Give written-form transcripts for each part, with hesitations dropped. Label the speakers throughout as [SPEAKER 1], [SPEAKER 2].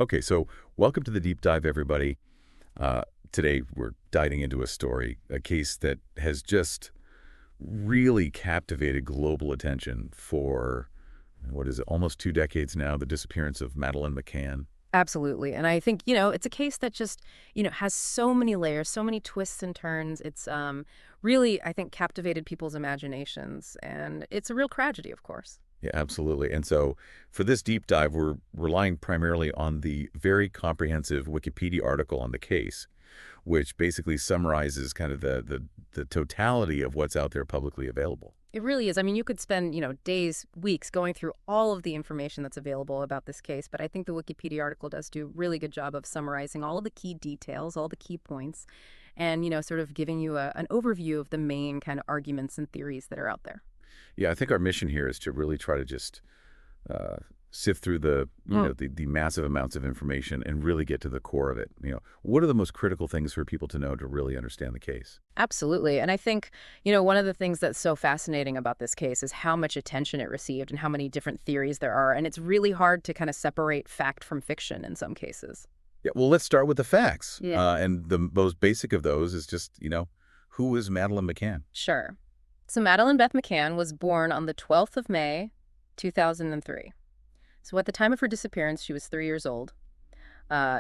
[SPEAKER 1] Okay, so welcome to the deep dive, everybody. Uh, Today we're diving into a story, a case that has just really captivated global attention for, what is it, almost 2 decades now, the disappearance of Madeleine McCann.
[SPEAKER 2] Absolutely. And I think, it's a case that just, has so many layers, so many twists and turns. It's really, I think, captivated people's imaginations. And it's a real tragedy, of course.
[SPEAKER 1] Yeah, absolutely. And so for this deep dive, we're relying primarily on the very comprehensive Wikipedia article on the case, which basically summarizes kind of the totality of what's out there publicly available.
[SPEAKER 2] It really is. I mean, you could spend, days, weeks going through all of the information that's available about this case, but I think the Wikipedia article does do a really good job of summarizing all of the key details, all the key points, and, sort of giving you an overview of the main kind of arguments and theories that are out there.
[SPEAKER 1] Yeah, I think our mission here is to really try to just uh, sift through the massive amounts of information and really get to the core of it. What are the most critical things for people to know to really understand the case?
[SPEAKER 2] Absolutely. And I think, one of the things that's so fascinating about this case is how much attention it received and how many different theories there are. And it's really hard to kind of separate fact from fiction in some cases.
[SPEAKER 1] Yeah, well, let's start with the facts.
[SPEAKER 2] Yeah.
[SPEAKER 1] And the most basic of those is just, who is Madeleine McCann?
[SPEAKER 2] Sure. So Madeleine Beth McCann was born on the 12th of May, 2003. So at the time of her disappearance, she was 3 years old.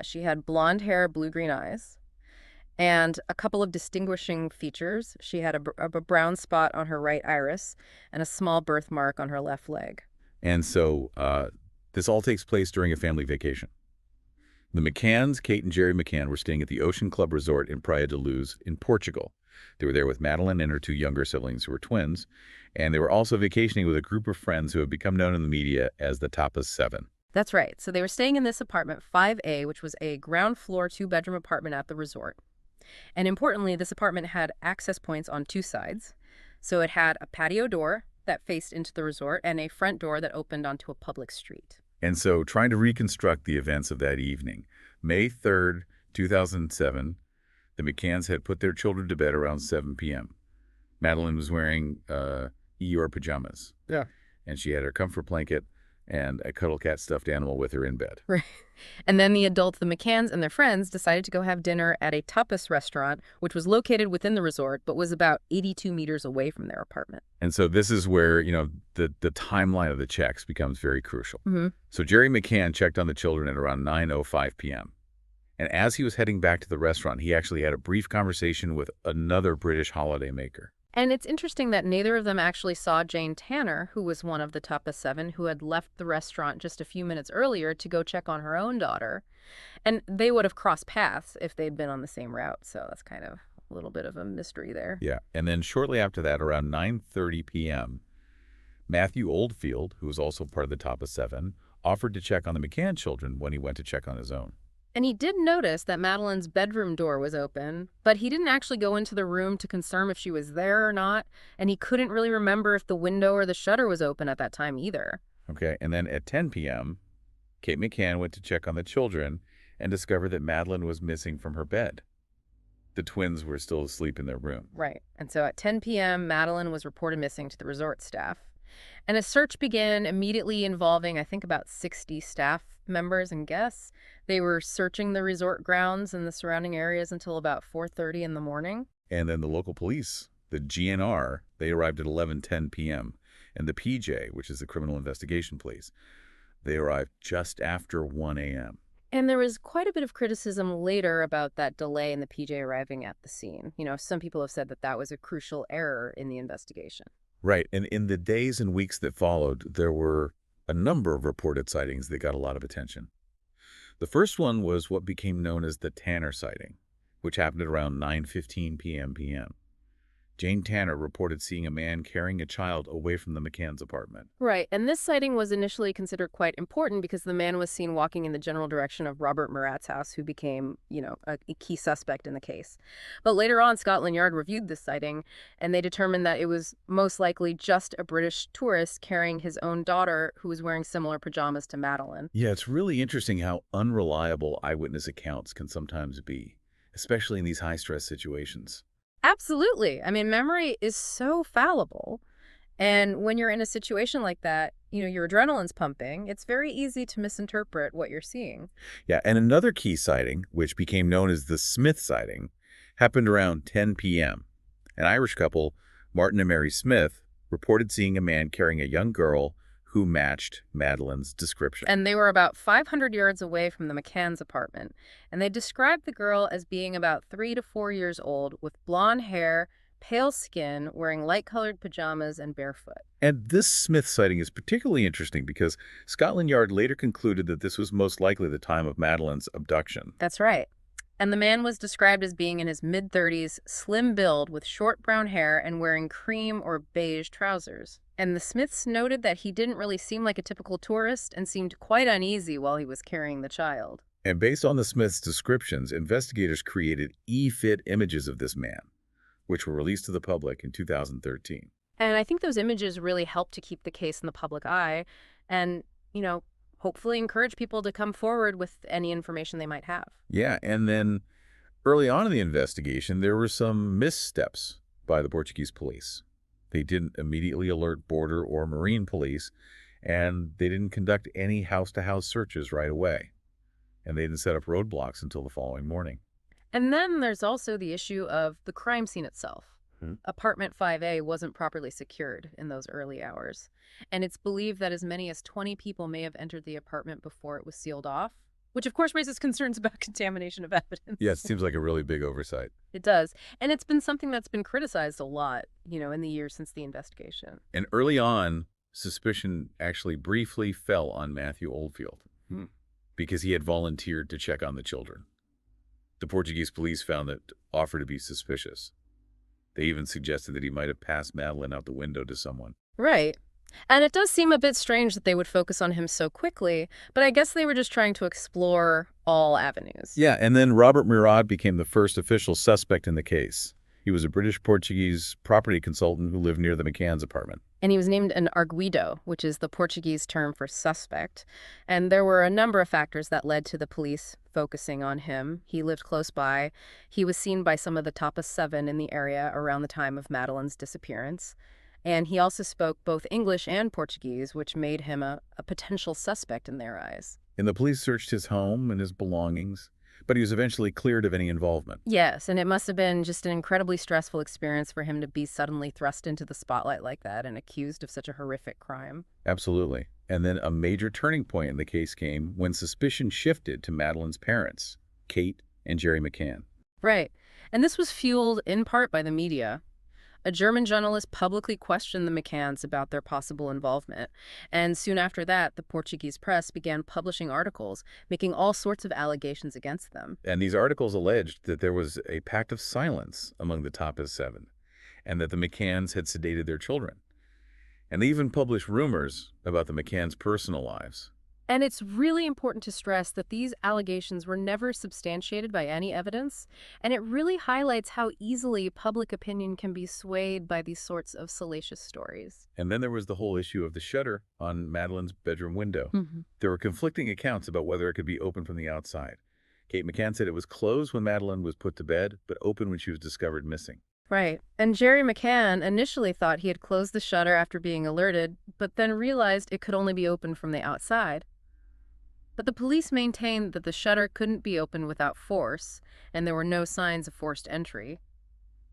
[SPEAKER 2] She had blonde hair, blue-green eyes, and a couple of distinguishing features. She had a brown spot on her right iris and a small birthmark on her left leg.
[SPEAKER 1] And so this all takes place during a family vacation. The McCanns, Kate and Jerry McCann, were staying at the Ocean Club Resort in Praia da Luz in Portugal. They were there with Madeleine and her two younger siblings who were twins, and they were also vacationing with a group of friends who have become known in the media as the Tapas Seven.
[SPEAKER 2] That's right. So they were staying in this apartment 5A, which was a ground floor, two-bedroom apartment at the resort. And importantly, this apartment had access points on two sides. So it had a patio door that faced into the resort and a front door that opened onto a public street.
[SPEAKER 1] And so trying to reconstruct the events of that evening, May 3rd, 2007, the McCanns had put their children to bed around 7 p.m. Madeleine was wearing Eeyore pajamas.
[SPEAKER 2] Yeah.
[SPEAKER 1] And she had her comfort blanket and a cuddle cat stuffed animal with her in bed.
[SPEAKER 2] Right. And then the adults, the McCanns and their friends, decided to go have dinner at a tapas restaurant, which was located within the resort, but was about 82 meters away from their apartment.
[SPEAKER 1] And so this is where, the timeline of the checks becomes very crucial.
[SPEAKER 2] Mm-hmm.
[SPEAKER 1] So Jerry McCann checked on the children at around 9:05 p.m. And as he was heading back to the restaurant, he actually had a brief conversation with another British holidaymaker.
[SPEAKER 2] And it's interesting that neither of them actually saw Jane Tanner, who was one of the Tapas Seven, who had left the restaurant just a few minutes earlier to go check on her own daughter. And they would have crossed paths if they'd been on the same route. So that's kind of a little bit of a mystery there.
[SPEAKER 1] Yeah. And then shortly after that, around 9:30 p.m., Matthew Oldfield, who was also part of the Tapas Seven, offered to check on the McCann children when he went to check on his own.
[SPEAKER 2] And he did notice that Madeleine's bedroom door was open, but he didn't actually go into the room to confirm if she was there or not, and he couldn't really remember if the window or the shutter was open at that time either.
[SPEAKER 1] Okay, and then at 10 p.m., Kate McCann went to check on the children and discovered that Madeleine was missing from her bed. The twins were still asleep in their room.
[SPEAKER 2] Right. And so at 10 p.m., Madeleine was reported missing to the resort staff. And a search began immediately involving, I think, about 60 staff members and guests. They were searching the resort grounds and the surrounding areas until about 4:30 in the morning.
[SPEAKER 1] And then the local police, the GNR, they arrived at 11:10 p.m. And the PJ, which is the Criminal Investigation Police, they arrived just after 1 a.m.
[SPEAKER 2] And there was quite a bit of criticism later about that delay in the PJ arriving at the scene. Some people have said that that was a crucial error in the investigation.
[SPEAKER 1] Right. And in the days and weeks that followed, there were a number of reported sightings that got a lot of attention. The first one was what became known as the Tanner sighting, which happened at around 9:15 p.m. Jane Tanner reported seeing a man carrying a child away from the McCann's apartment.
[SPEAKER 2] Right, and this sighting was initially considered quite important because the man was seen walking in the general direction of Robert Murat's house, who became, a key suspect in the case. But later on, Scotland Yard reviewed this sighting, and they determined that it was most likely just a British tourist carrying his own daughter who was wearing similar pajamas to Madeleine.
[SPEAKER 1] Yeah, it's really interesting how unreliable eyewitness accounts can sometimes be, especially in these high-stress situations.
[SPEAKER 2] Absolutely. I mean, memory is so fallible. And when you're in a situation like that, your adrenaline's pumping, it's very easy to misinterpret what you're seeing.
[SPEAKER 1] Yeah, and another key sighting, which became known as the Smith sighting, happened around 10 p.m. An Irish couple, Martin and Mary Smith, reported seeing a man carrying a young girl who matched Madeleine's description.
[SPEAKER 2] And they were about 500 yards away from the McCann's apartment, and they described the girl as being about 3 to 4 years old, with blonde hair, pale skin, wearing light-colored pajamas, and barefoot.
[SPEAKER 1] And this Smith sighting is particularly interesting because Scotland Yard later concluded that this was most likely the time of Madeleine's abduction.
[SPEAKER 2] That's right. And the man was described as being in his mid-30s, slim build, with short brown hair and wearing cream or beige trousers. And the Smiths noted that he didn't really seem like a typical tourist and seemed quite uneasy while he was carrying the child.
[SPEAKER 1] And based on the Smiths' descriptions, investigators created e-fit images of this man, which were released to the public in 2013.
[SPEAKER 2] And I think those images really helped to keep the case in the public eye and, hopefully encourage people to come forward with any information they might have.
[SPEAKER 1] Yeah, and then early on in the investigation, there were some missteps by the Portuguese police. They didn't immediately alert border or marine police, and they didn't conduct any house-to-house searches right away. And they didn't set up roadblocks until the following morning.
[SPEAKER 2] And then there's also the issue of the crime scene itself.
[SPEAKER 1] Hmm.
[SPEAKER 2] Apartment 5A wasn't properly secured in those early hours, and it's believed that as many as 20 people may have entered the apartment before it was sealed off, which of course raises concerns about contamination of evidence.
[SPEAKER 1] Yeah, it seems like a really big oversight.
[SPEAKER 2] It does. And it's been something that's been criticized a lot, in the years since the investigation.
[SPEAKER 1] And early on, suspicion actually briefly fell on Matthew Oldfield because he had volunteered to check on the children. The Portuguese police found that offer to be suspicious. They even suggested that he might have passed Madeleine out the window to someone.
[SPEAKER 2] Right. And it does seem a bit strange that they would focus on him so quickly, but I guess they were just trying to explore all avenues.
[SPEAKER 1] Yeah, and then Robert Murad became the first official suspect in the case. He was a British-Portuguese property consultant who lived near the McCann's apartment.
[SPEAKER 2] And he was named an arguido, which is the Portuguese term for suspect. And there were a number of factors that led to the police focusing on him. He lived close by. He was seen by some of the top 7 in the area around the time of Madeleine's disappearance. And he also spoke both English and Portuguese, which made him a potential suspect in their eyes.
[SPEAKER 1] And the police searched his home and his belongings, but he was eventually cleared of any involvement.
[SPEAKER 2] Yes, and it must have been just an incredibly stressful experience for him to be suddenly thrust into the spotlight like that and accused of such a horrific crime.
[SPEAKER 1] Absolutely. And then a major turning point in the case came when suspicion shifted to Madeleine's parents, Kate and Jerry McCann.
[SPEAKER 2] Right. And this was fueled in part by the media. A German journalist publicly questioned the McCanns about their possible involvement. And soon after that, the Portuguese press began publishing articles, making all sorts of allegations against them.
[SPEAKER 1] And these articles alleged that there was a pact of silence among the top 7, and that the McCanns had sedated their children. And they even published rumors about the McCanns' personal lives.
[SPEAKER 2] And it's really important to stress that these allegations were never substantiated by any evidence, and it really highlights how easily public opinion can be swayed by these sorts of salacious stories.
[SPEAKER 1] And then there was the whole issue of the shutter on Madeleine's bedroom window. There were conflicting accounts about whether it could be opened from the outside. Kate McCann said it was closed when Madeleine was put to bed, but open when she was discovered missing.
[SPEAKER 2] Right. And Jerry McCann initially thought he had closed the shutter after being alerted, but then realized it could only be opened from the outside. But the police maintained that the shutter couldn't be opened without force, and there were no signs of forced entry.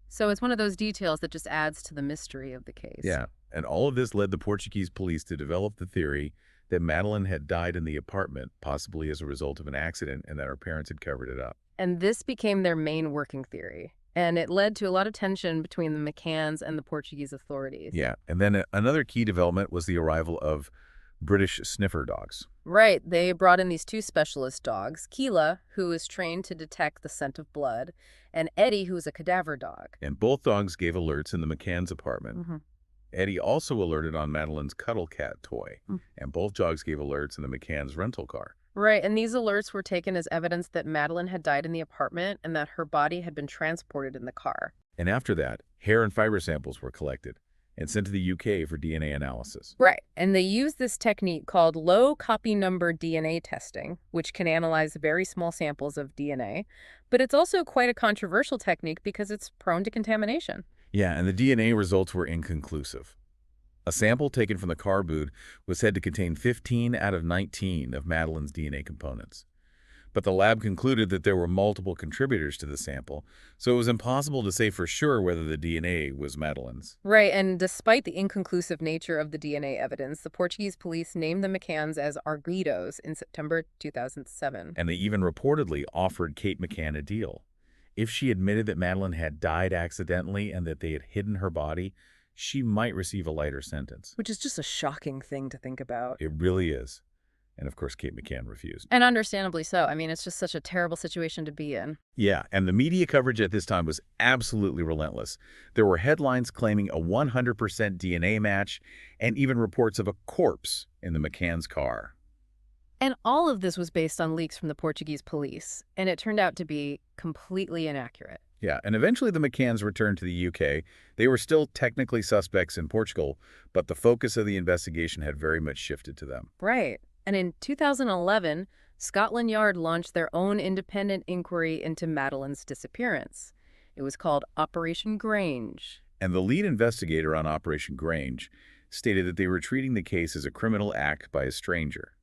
[SPEAKER 2] So it's one of those details that just adds to the mystery of the case.
[SPEAKER 1] Yeah, and all of this led the Portuguese police to develop the theory that Madeleine had died in the apartment, possibly as a result of an accident, and that her parents had covered it up.
[SPEAKER 2] And this became their main working theory. And it led to a lot of tension between the McCanns and the Portuguese authorities.
[SPEAKER 1] Yeah, and then another key development was the arrival of British sniffer dogs.
[SPEAKER 2] Right. They brought in these 2 specialist dogs, Keela, who is trained to detect the scent of blood, and Eddie, who is a cadaver dog.
[SPEAKER 1] And both dogs gave alerts in the McCann's apartment. Eddie also alerted on Madeleine's cuddle cat toy, and both dogs gave alerts in the McCann's rental car.
[SPEAKER 2] Right, and these alerts were taken as evidence that Madeleine had died in the apartment and that her body had been transported in the car.
[SPEAKER 1] And after that, hair and fiber samples were collected and sent to the UK for DNA analysis.
[SPEAKER 2] Right, and they used this technique called low copy number DNA testing, which can analyze very small samples of DNA, but it's also quite a controversial technique because it's prone to contamination.
[SPEAKER 1] Yeah, and the DNA results were inconclusive. A sample taken from the car boot was said to contain 15 out of 19 of Madeleine's DNA components. But the lab concluded that there were multiple contributors to the sample, so it was impossible to say for sure whether the DNA was Madeleine's.
[SPEAKER 2] Right, and despite the inconclusive nature of the DNA evidence, the Portuguese police named the McCanns as arguidos in September 2007.
[SPEAKER 1] And they even reportedly offered Kate McCann a deal. If she admitted that Madeleine had died accidentally and that they had hidden her body, she might receive a lighter sentence.
[SPEAKER 2] Which is just a shocking thing to think about.
[SPEAKER 1] It really is. And of course, Kate McCann refused.
[SPEAKER 2] And understandably so. I mean, it's just such a terrible situation to be in.
[SPEAKER 1] Yeah, and the media coverage at this time was absolutely relentless. There were headlines claiming a 100% DNA match and even reports of a corpse in the McCann's car.
[SPEAKER 2] And all of this was based on leaks from the Portuguese police, and it turned out to be completely inaccurate.
[SPEAKER 1] Yeah, and eventually the McCanns returned to the UK. They were still technically suspects in Portugal, but the focus of the investigation had very much shifted to them.
[SPEAKER 2] Right. And in 2011, Scotland Yard launched their own independent inquiry into Madeleine's disappearance. It was called Operation Grange.
[SPEAKER 1] And the lead investigator on Operation Grange stated that they were treating the case as a criminal act by a stranger.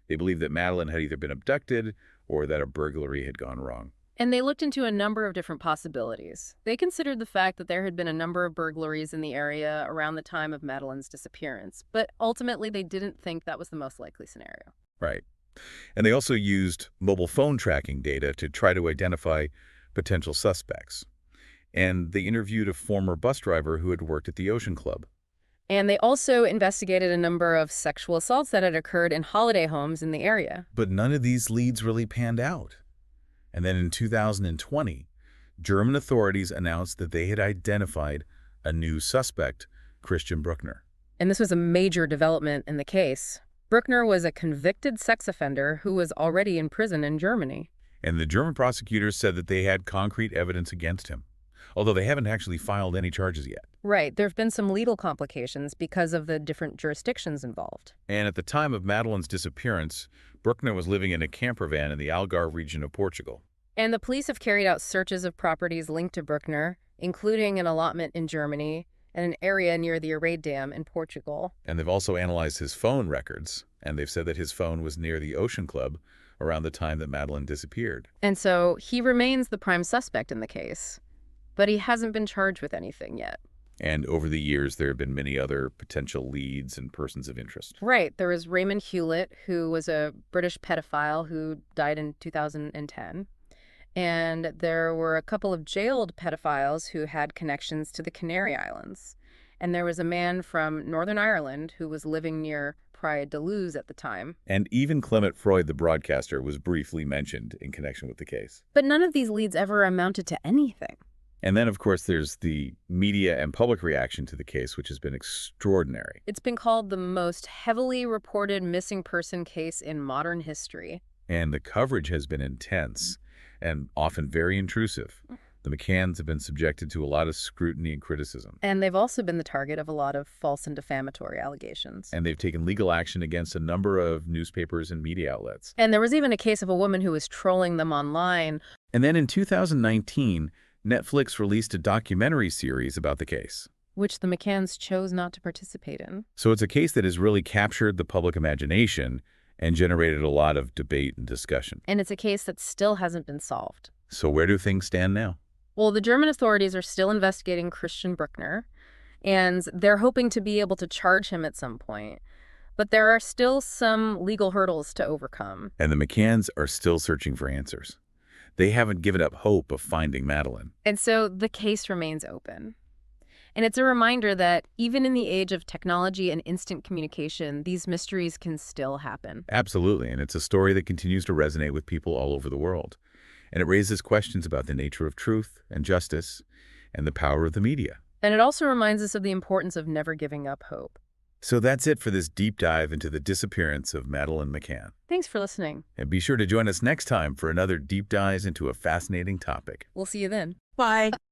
[SPEAKER 1] They believed that Madeleine had either been abducted or that a burglary had gone wrong.
[SPEAKER 2] And they looked into a number of different possibilities. They considered the fact that there had been a number of burglaries in the area around the time of Madeleine's disappearance, but ultimately they didn't think that was the most likely scenario.
[SPEAKER 1] Right. And they also used mobile phone tracking data to try to identify potential suspects. And they interviewed a former bus driver who had worked at the Ocean Club.
[SPEAKER 2] And they also investigated a number of sexual assaults that had occurred in holiday homes in the area.
[SPEAKER 1] But none of these leads really panned out. And then in 2020, German authorities announced that they had identified a new suspect, Christian Bruckner.
[SPEAKER 2] And this was a major development in the case. Bruckner was a convicted sex offender who was already in prison in Germany.
[SPEAKER 1] And the German prosecutors said that they had concrete evidence against him, although they haven't actually filed any charges yet.
[SPEAKER 2] Right. There have been some legal complications because of the different jurisdictions involved.
[SPEAKER 1] And at the time of Madeleine's disappearance, Bruckner was living in a camper van in the Algarve region of Portugal.
[SPEAKER 2] And the police have carried out searches of properties linked to Bruckner, including an allotment in Germany and an area near the Arade Dam in Portugal.
[SPEAKER 1] And they've also analyzed his phone records, and they've said that his phone was near the Ocean Club around the time that Madeleine disappeared.
[SPEAKER 2] And so he remains the prime suspect in the case, but he hasn't been charged with anything yet.
[SPEAKER 1] And over the years, there have been many other potential leads and persons of interest.
[SPEAKER 2] Right. There was Raymond Hewlett, who was a British pedophile who died in 2010. And there were a couple of jailed pedophiles who had connections to the Canary Islands. And there was a man from Northern Ireland who was living near Praia da Luz at the time.
[SPEAKER 1] And even Clement Freud, the broadcaster, was briefly mentioned in connection with the case.
[SPEAKER 2] But none of these leads ever amounted to anything.
[SPEAKER 1] And then, of course, there's the media and public reaction to the case, which has been extraordinary.
[SPEAKER 2] It's been called the most heavily reported missing person case in modern history.
[SPEAKER 1] And the coverage has been intense and often very intrusive. The McCanns have been subjected to a lot of scrutiny and criticism.
[SPEAKER 2] And they've also been the target of a lot of false and defamatory allegations.
[SPEAKER 1] And they've taken legal action against a number of newspapers and media outlets.
[SPEAKER 2] And there was even a case of a woman who was trolling them online.
[SPEAKER 1] And then in 2019, Netflix released a documentary series about the case,
[SPEAKER 2] which the McCanns chose not to participate in.
[SPEAKER 1] So it's a case that has really captured the public imagination and generated a lot of debate and discussion.
[SPEAKER 2] And it's a case that still hasn't been solved.
[SPEAKER 1] So where do things stand now?
[SPEAKER 2] Well, the German authorities are still investigating Christian Bruckner, and they're hoping to be able to charge him at some point. But there are still some legal hurdles to overcome.
[SPEAKER 1] And the McCanns are still searching for answers. They haven't given up hope of finding Madeleine.
[SPEAKER 2] And so the case remains open. And it's a reminder that even in the age of technology and instant communication, these mysteries can still happen.
[SPEAKER 1] Absolutely, and it's a story that continues to resonate with people all over the world. And it raises questions about the nature of truth and justice and the power of the media.
[SPEAKER 2] And it also reminds us of the importance of never giving up hope.
[SPEAKER 1] So that's it for this deep dive into the disappearance of Madeleine McCann.
[SPEAKER 2] Thanks for listening.
[SPEAKER 1] And be sure to join us next time for another deep dive into a fascinating topic.
[SPEAKER 2] We'll see you then.
[SPEAKER 3] Bye.